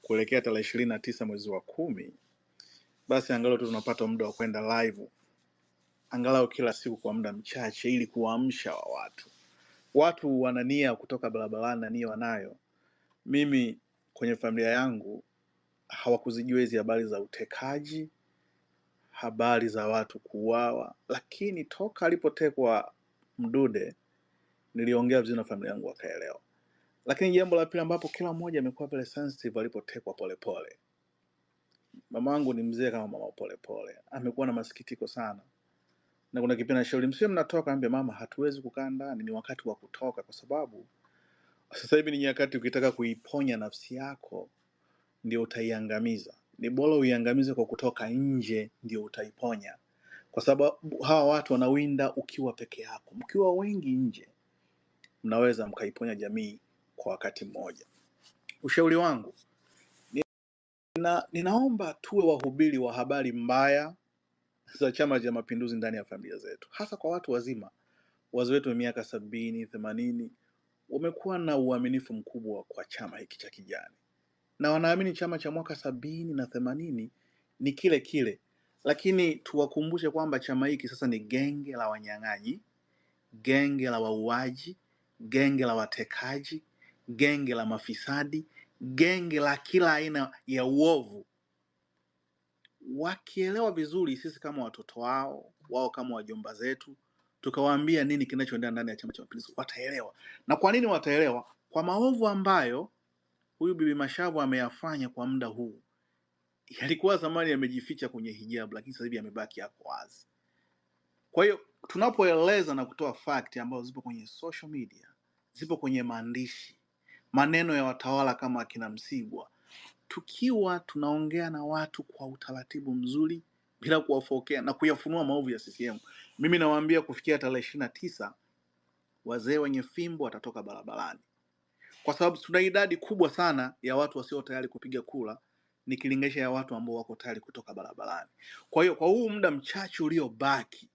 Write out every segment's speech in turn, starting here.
kuelekea tarehe 29 mwezi wa 10, basi angalau tu tunapata muda wa kwenda live angalau kila siku kwa muda mchache, ili kuamsha watu. Watu wana nia kutoka barabarani na nia wanayo. Mimi kwenye familia yangu hawakuzijua hizi habari za utekaji, habari za watu kuuawa, lakini toka alipotekwa Mdude niliongea vizuri na familia yangu wakaelewa. Lakini jambo la pili ambapo kila mmoja amekuwa very sensitive alipotekwa Polepole. Mamangu ni mzee kama mama Polepole, amekuwa na masikitiko sana. Na kuna kipindi nashauri msiwe mnatoka, ambia mama hatuwezi kukaa ndani, ni wakati wa kutoka, kwa sababu sasa hivi ni nyakati ukitaka kuiponya nafsi yako ndio utaiangamiza. Ni bora uiangamize kwa kutoka nje ndio utaiponya. Kwa sababu hawa watu wanawinda ukiwa peke yako. Mkiwa wengi nje mnaweza mkaiponya jamii kwa wakati mmoja. Ushauri wangu ninaomba tuwe wahubiri wa habari mbaya za Chama cha Mapinduzi ndani ya familia zetu, hasa kwa watu wazima. Wazee wetu wa miaka 70, 80 wamekuwa na uaminifu mkubwa kwa chama hiki cha kijani, na wanaamini chama cha mwaka 70 na 80 ni kile kile. Lakini tuwakumbushe kwamba chama hiki sasa ni genge la wanyang'anyi, genge la wauaji, genge la watekaji, genge la mafisadi, genge la kila aina ya uovu. Wakielewa vizuri, sisi kama watoto wao kama wajomba zetu, tukawaambia nini kinachoendelea ndani ya Chama cha Mapinduzi, wataelewa. Na kwa nini wataelewa? Kwa maovu ambayo huyu Bibi Mashavu ameyafanya kwa muda huu, yalikuwa zamani yamejificha kwenye hijabu, lakini sasa hivi yamebaki yako wazi. Kwa hiyo tunapoeleza na kutoa fact ambazo zipo kwenye social media, zipo kwenye maandishi, maneno ya watawala kama akina Msigwa, tukiwa tunaongea na watu kwa utaratibu mzuri bila kuwafokea na kuyafunua maovu ya CCM, mimi nawaambia kufikia tarehe 29 wazee wenye fimbo watatoka barabarani, kwa sababu tuna idadi kubwa sana ya watu wasio tayari kupiga kura nikilinganisha ya watu ambao wako tayari kutoka barabarani. Kwa hiyo kwa huu muda mchache uliobaki,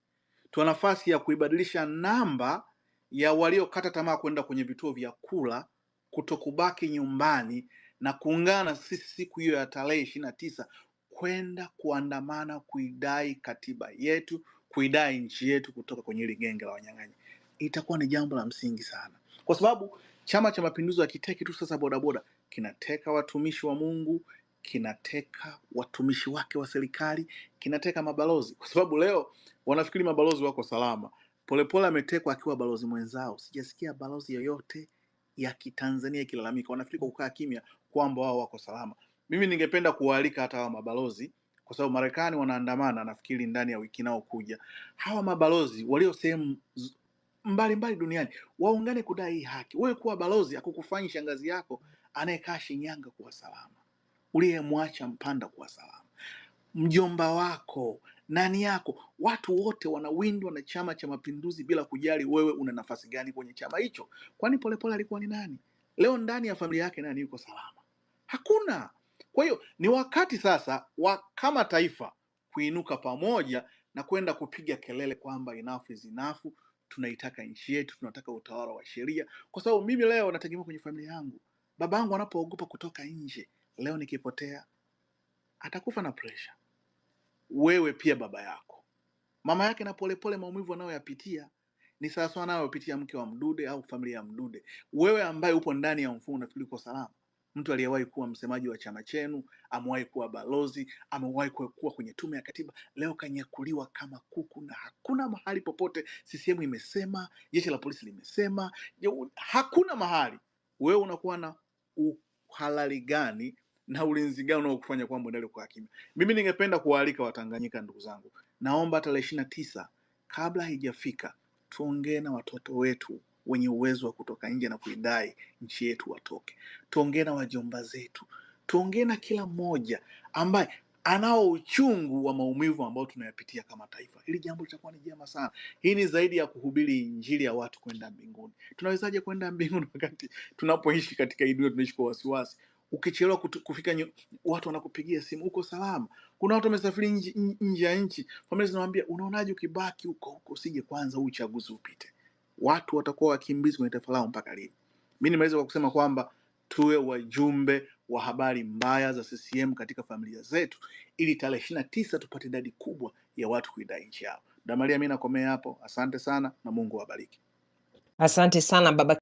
tuna nafasi ya kuibadilisha namba ya waliokata tamaa kwenda kwenye vituo vya kura, kutokubaki nyumbani na kuungana na sisi siku hiyo ya tarehe 29 kwenda kuandamana kuidai katiba yetu, kuidai nchi yetu kutoka kwenye hili genge la wanyang'anyi. Itakuwa ni jambo la msingi sana, kwa sababu Chama cha Mapinduzi hakiteki tu sasa bodaboda, kinateka watumishi wa Mungu, kinateka watumishi wake wa serikali, kinateka mabalozi, kwa sababu leo wanafikiri mabalozi wako salama. Polepole ametekwa akiwa balozi mwenzao. Sijasikia balozi yoyote ya Kitanzania ikilalamika. Wanafikiri kwa kukaa kimya kwamba wao wako salama. Mimi ningependa kuwaalika hata hawa mabalozi, kwa sababu Marekani wanaandamana nafikiri ndani ya wiki nao kuja. Hawa mabalozi walio sehemu mbalimbali duniani waungane kudai hii haki. Wewe kuwa balozi hakukufanyi shangazi yako anayekaa Shinyanga kuwa salama, uliyemwacha Mpanda kuwa salama, mjomba wako, nani yako. Watu wote wanawindwa na Chama cha Mapinduzi bila kujali wewe una nafasi gani kwenye chama hicho. Kwani Polepole alikuwa ni nani? Leo ndani ya familia yake nani yuko salama? Hakuna. Kwa hiyo ni wakati sasa wa kama taifa kuinuka pamoja na kwenda kupiga kelele kwamba enough is enough. Tunaitaka nchi yetu, tunataka utawala wa sheria, kwa sababu mimi leo nategemea kwenye familia yangu. Babangu anapoogopa kutoka nje, leo nikipotea atakufa na pressure. Wewe pia baba yako, mama yake na Polepole, maumivu anayoyapitia ni sawa sawa anayopitia mke wa Mdude au familia ya Mdude. Wewe ambaye upo ndani ya mfumo unafikiri uko salama? Mtu aliyewahi kuwa msemaji wa chama chenu, amewahi kuwa balozi, amewahi kuwa kwenye tume ya katiba, leo kanyakuliwa kama kuku, na hakuna mahali popote CCM imesema, jeshi la polisi limesema, hakuna mahali. Wewe unakuwa na uhalali gani na ulinzi gani unaokufanya kwamba endelee kwa kimya? Mimi ningependa kuwaalika Watanganyika, ndugu zangu, naomba tarehe 29 kabla haijafika tuongee na watoto wetu wenye uwezo wa kutoka nje na kuidai nchi yetu watoke. Tuongee na wajomba zetu, tuongee na kila mmoja ambaye anao uchungu wa maumivu ambao tunayapitia kama taifa. Hili jambo litakuwa ni jema sana. Hii ni zaidi ya kuhubiri injili ya watu kwenda mbinguni. Tunawezaje kwenda mbinguni wakati tunapoishi katika hii dunia tunaishi kwa wasiwasi? Ukichelewa kufika watu wanakupigia simu, uko salama. Kuna watu wamesafiri nje ya nchi, familia zinamwambia unaonaje ukibaki huko usije kwanza uchaguzi upite. Watu watakuwa wakimbizi kwenye taifa lao mpaka lini? Mimi nimeweza kwa kusema kwamba tuwe wajumbe wa habari mbaya za CCM katika familia zetu, ili tarehe 29 tupate idadi kubwa ya watu kuidai nchi yao. Damaria, mimi nakomea hapo. Asante sana na Mungu awabariki. Asante sana baba.